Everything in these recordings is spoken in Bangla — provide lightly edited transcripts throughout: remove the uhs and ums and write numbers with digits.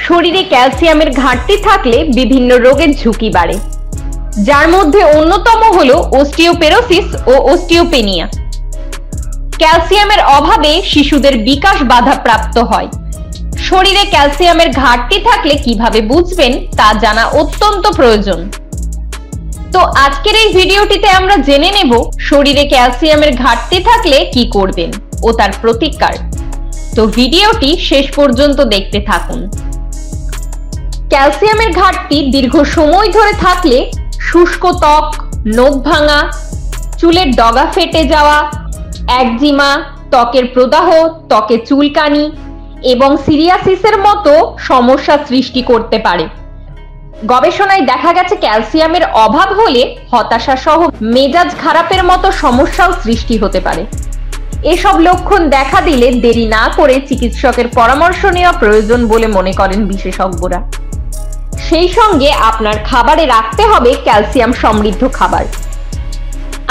শরীরে ক্যালসিয়ামের ঘাটতি থাকলে বিভিন্ন রোগের ঝুঁকি বাড়ে, যার মধ্যে অন্যতম হলো অস্টিওপোরোসিস ও অস্টিওপেনিয়া। ক্যালসিয়ামের অভাবে শিশুদের বিকাশ বাধাপ্রাপ্ত হয়। শরীরে ক্যালসিয়ামের ঘাটতি থাকলে কিভাবে বুঝবেন তা জানা অত্যন্ত প্রয়োজন। তো আজকের এই ভিডিওটিতে আমরা জেনে নেব শরীরে ক্যালসিয়ামের ঘাটতি থাকলে কি করবেন ও তার প্রতিকার। তো ভিডিওটি শেষ পর্যন্ত দেখতে থাকুন। ক্যালসিয়ামের ঘাটতি দীর্ঘ সময় ধরে থাকলে শুষ্ক ত্বক, নখ ভাঙা, চুলের ডগা ফেটে যাওয়া, একজিমা, ত্বকের প্রদাহ, ত্বকে চুলকানি এবং সিরিয়াসিসের মতো সমস্যা সৃষ্টি করতে পারে। গবেষণায় দেখা গেছে ক্যালসিয়ামের অভাব হলে হতাশা সহ মেজাজ খারাপের মতো সমস্যাও সৃষ্টি হতে পারে। এসব লক্ষণ দেখা দিলে দেরি না করে চিকিৎসকের পরামর্শ নেওয়া প্রয়োজন বলে মনে করেন বিশেষজ্ঞরা। সেই সঙ্গে আপনার খাবারে রাখতে হবে ক্যালসিয়াম সমৃদ্ধ খাবার।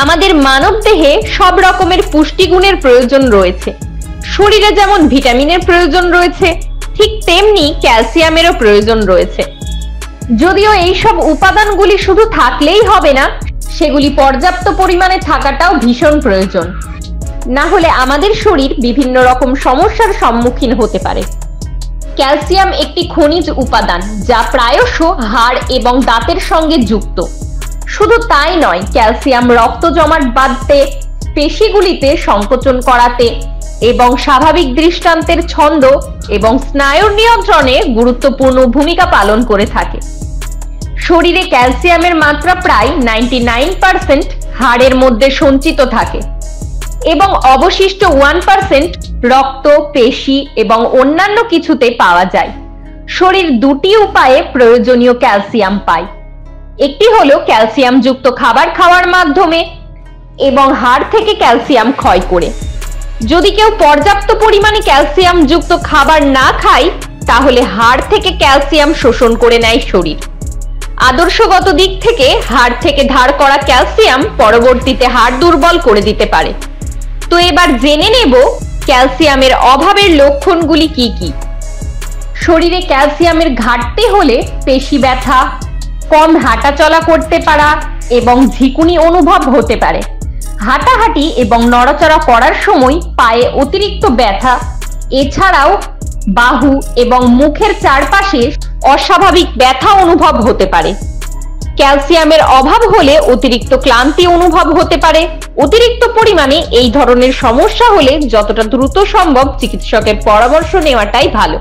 আমাদের মানব দেহে সব রকমের পুষ্টিগুণের প্রয়োজন রয়েছে। শরীরে যেমন ভিটামিনের প্রয়োজন রয়েছে, ঠিক তেমনি ক্যালসিয়ামেরও প্রয়োজন রয়েছে। যদিও এইসব উপাদানগুলি শুধু থাকলেই হবে না, সেগুলি পর্যাপ্ত পরিমাণে থাকাটাও ভীষণ প্রয়োজন। না হলে আমাদের শরীর বিভিন্ন রকম সমস্যার সম্মুখীন হতে পারে। ক্যালসিয়াম একটি খনিজ উপাদান যা প্রায়শ হাড় এবং দাঁতের সঙ্গে যুক্ত। শুধু তাই নয়, ক্যালসিয়াম রক্ত জমাট বাঁধতে, পেশিগুলিতে সংকোচন করাতে এবং স্বাভাবিক দৃষ্টান্তের ছন্দ এবং স্নায়ুর নিয়ন্ত্রণে গুরুত্বপূর্ণ ভূমিকা পালন করে থাকে। শরীরে ক্যালসিয়ামের মাত্রা প্রায় 99% হাড়ের মধ্যে সঞ্চিত থাকে এবং অবশিষ্ট 1% রক্ত, পেশি এবং অন্যান্য কিছুতে পাওয়া যায়। শরীর দুটি উপায়ে প্রয়োজনীয় ক্যালসিয়াম পায়। একটি হলো ক্যালসিয়াম যুক্ত খাবার খাওয়ার মাধ্যমে এবং হাড় থেকে ক্যালসিয়াম ক্ষয় করে। যদি কেউ পর্যাপ্ত পরিমাণে ক্যালসিয়াম যুক্ত খাবার না খায়, তাহলে হাড় থেকে ক্যালসিয়াম শোষণ করে নেয় শরীর। আদর্শগত দিক থেকে হাড় থেকে ধার করা ক্যালসিয়াম পরবর্তীতে হাড় দুর্বল করে দিতে পারে। তো এবার জেনে নেব ক্যালসিয়ামের অভাবের লক্ষণগুলি কি কি। শরীরে ক্যালসিয়ামের ঘাটতি হলে পেশি ব্যথা, কম হাঁটাচলা করতে পারা এবং ঝিকুনি অনুভব হতে পারে। হাঁটাহাঁটি এবং নড়াচড়া করার সময় পায়ে অতিরিক্ত ব্যথা, এছাড়াও বাহু এবং মুখের চারপাশে অস্বাভাবিক ব্যথা অনুভব হতে পারে। ক্যালসিয়ামের অভাব হলে অতিরিক্ত ক্লান্তি অনুভব হতে পারে। অতিরিক্ত পরিমাণে এই ধরনের সমস্যা হলে যতটা দ্রুত সম্ভব চিকিৎসকের পরামর্শ নেওয়াটাই ভালো।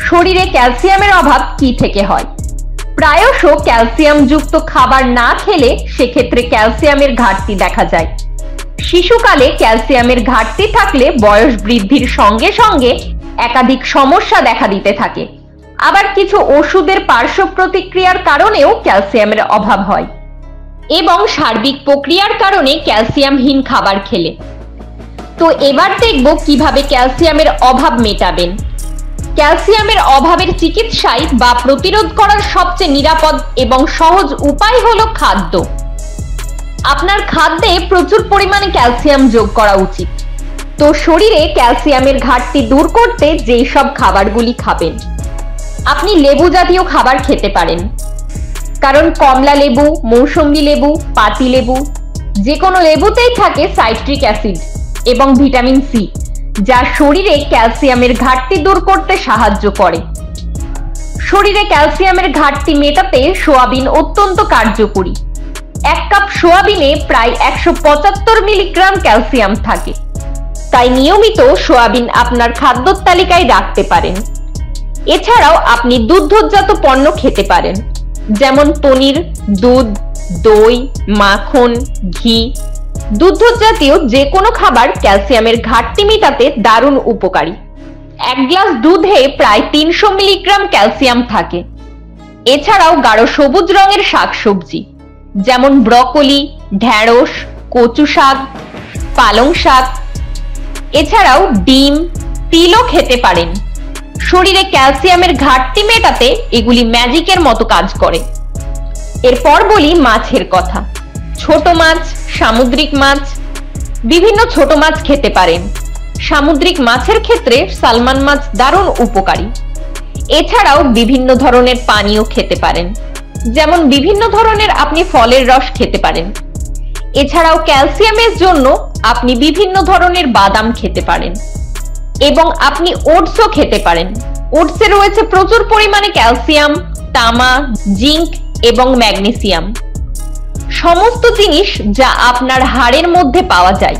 শরীরে ক্যালসিয়ামের অভাব কি থেকে হয়? প্রায়শ ক্যালসিয়াম যুক্ত খাবার না খেলে সেক্ষেত্রে ক্যালসিয়ামের ঘাটতি দেখা যায়। শিশুকালে ক্যালসিয়ামের ঘাটতি থাকলে বয়স বৃদ্ধির সঙ্গে সঙ্গে একাধিক সমস্যা দেখা দিতে থাকে। আবার কিছু ওষুধের পার্শ্ব প্রতিক্রিয়ার কারণেও ক্যালসিয়ামের অভাব হয় এবং সার্বিক প্রক্রিয়ার কারণে ক্যালসিয়ামহীন খাবার খেলে। তো এবার দেখব কিভাবে ক্যালসিয়ামের অভাব মেটাবেন। ক্যালসিয়ামের অভাবের চিকিৎসায় বা প্রতিরোধ করার সবচেয়ে নিরাপদ এবং সহজ উপায় হলো খাদ্য। আপনার খাদ্যে প্রচুর পরিমাণে ক্যালসিয়াম যোগ করা উচিত। তো শরীরে ক্যালসিয়ামের ঘাটতি দূর করতে যেই সব খাবারগুলি খাবেন, আপনি লেবু জাতীয় খাবার খেতে পারেন, কারণ কমলা লেবু, মৌসুম্বি লেবু, পাতি লেবু, যে কোনো লেবুতেই থাকে সাইট্রিক অ্যাসিড এবং ভিটামিন সি, যা শরীরে ক্যালসিয়ামের ঘাটতি দূর করতে সাহায্য করে। শরীরে ক্যালসিয়ামের ঘাটতি মেটাতে সোয়াবিন অত্যন্ত কার্যকরী। 1 কাপ সোয়াবিনে প্রায় 175 মিলিগ্রাম ক্যালসিয়াম থাকে। তাই নিয়মিত সোয়াবিন আপনার খাদ্য তালিকায় রাখতে পারেন। এছাড়াও আপনি দুগ্ধজাত পণ্য খেতে পারেন, যেমন পনির, দুধ, দই, মাখন, ঘি। দুগ্ধজাতীয় যে কোনো খাবার ক্যালসিয়ামের ঘাটতি মেটাতে দারুণ উপকারী। 1 গ্লাস দুধে প্রায় 300 মিলিগ্রাম ক্যালসিয়াম থাকে। এছাড়াও গাঢ় সবুজ রঙের শাকসবজি যেমন ব্রকলি, ঢেঁড়স, কচু শাক, পালং শাক, এছাড়াও ডিম, তিলও খেতে পারেন। শরীরে ক্যালসিয়ামের ঘাটতি মেটাতে এগুলি ম্যাজিকের মতো কাজ করে। এরপর বলি মাছের কথা। ছোট মাছ, সামুদ্রিক মাছ, বিভিন্ন ছোট মাছ খেতে পারেন। সামুদ্রিক মাছের ক্ষেত্রে সালমান মাছ দারুণ উপকারী। এছাড়াও বিভিন্ন ধরনের পানীয় খেতে পারেন, যেমন বিভিন্ন ধরনের আপনি ফলের রস খেতে পারেন। এছাড়াও ক্যালসিয়ামের জন্য আপনি বিভিন্ন ধরনের বাদাম খেতে পারেন এবং আপনি ওটসও খেতে পারেন। ওটসে রয়েছে প্রচুর পরিমাণে ক্যালসিয়াম, তামা, জিঙ্ক এবং ম্যাগনেসিয়াম, সমস্ত জিনিস যা আপনার হাড়ের মধ্যে পাওয়া যায়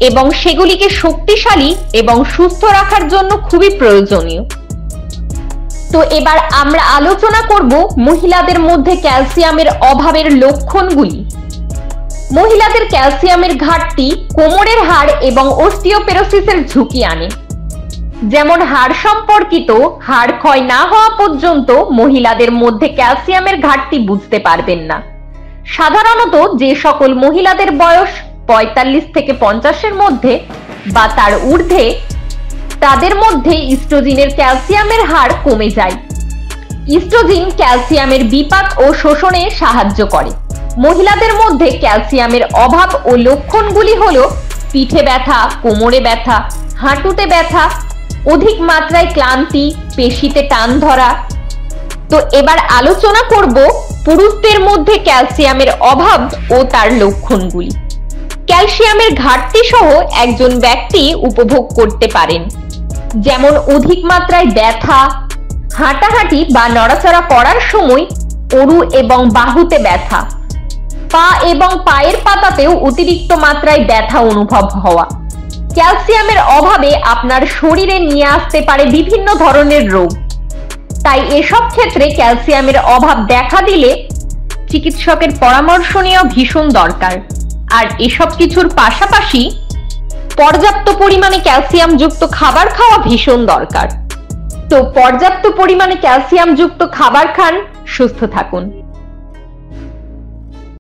এবং সেগুলিকে শক্তিশালী এবং সুস্থ রাখার জন্য খুবই প্রয়োজনীয়। তো এবার আমরা আলোচনা করব মহিলাদের মধ্যে ক্যালসিয়ামের অভাবের লক্ষণগুলি। মহিলাদের ক্যালসিয়ামের ঘাটতি কোমরের হাড় এবং অস্টিওপোরোসিসের ঝুঁকি আনে। যেমন হাড় সম্পর্কিত হাড় ক্ষয় না হওয়া পর্যন্ত মহিলাদের মধ্যে ক্যালসিয়ামের ঘাটতি বুঝতে পারবেন না। সাধারণত যে সকল মহিলাদের বয়স 45 থেকে 50-এর মধ্যে বা তার ঊর্ধ্বে, তাদের মধ্যে ইস্ট্রোজিনের ক্যালসিয়ামের হার কমে যায়। ইস্ট্রোজিন ক্যালসিয়ামের বিপাক ও শোষণে সাহায্য করে। মহিলাদের মধ্যে ক্যালসিয়ামের অভাব ও লক্ষণগুলি হলো পিঠে ব্যথা, কোমরে ব্যথা, হাঁটুতে ব্যথা, অধিক মাত্রায় ক্লান্তি, পেশিতে টান ধরা। তো এবার আলোচনা করব পুরুষদের মধ্যে ক্যালসিয়ামের অভাব ও তার লক্ষণগুলি। ক্যালসিয়ামের ঘাটতি সহ একজন ব্যক্তি উপভোগ করতে পারেন, যেমন অধিক মাত্রায় ব্যথা, হাঁটাহাঁটি বা নড়াচড়া করার সময় অরু এবং বাহুতে ব্যথা, পা এবং পায়ের পাতাতেও অতিরিক্ত মাত্রায় ব্যথা অনুভব হওয়া। ক্যালসিয়ামের অভাবে আপনার শরীরে নিয়ে আসতে পারে বিভিন্ন ধরনের রোগ। তাই এসব ক্ষেত্রে ক্যালসিয়ামের অভাব দেখা দিলে চিকিৎসকের পরামর্শ নেওয়া ভীষণ দরকার। আর এসব কিছুর পাশাপাশি পর্যাপ্ত পরিমাণে ক্যালসিয়াম যুক্ত খাবার খাওয়া ভীষণ দরকার। তো পর্যাপ্ত পরিমাণে ক্যালসিয়াম যুক্ত খাবার খান, সুস্থ থাকুন।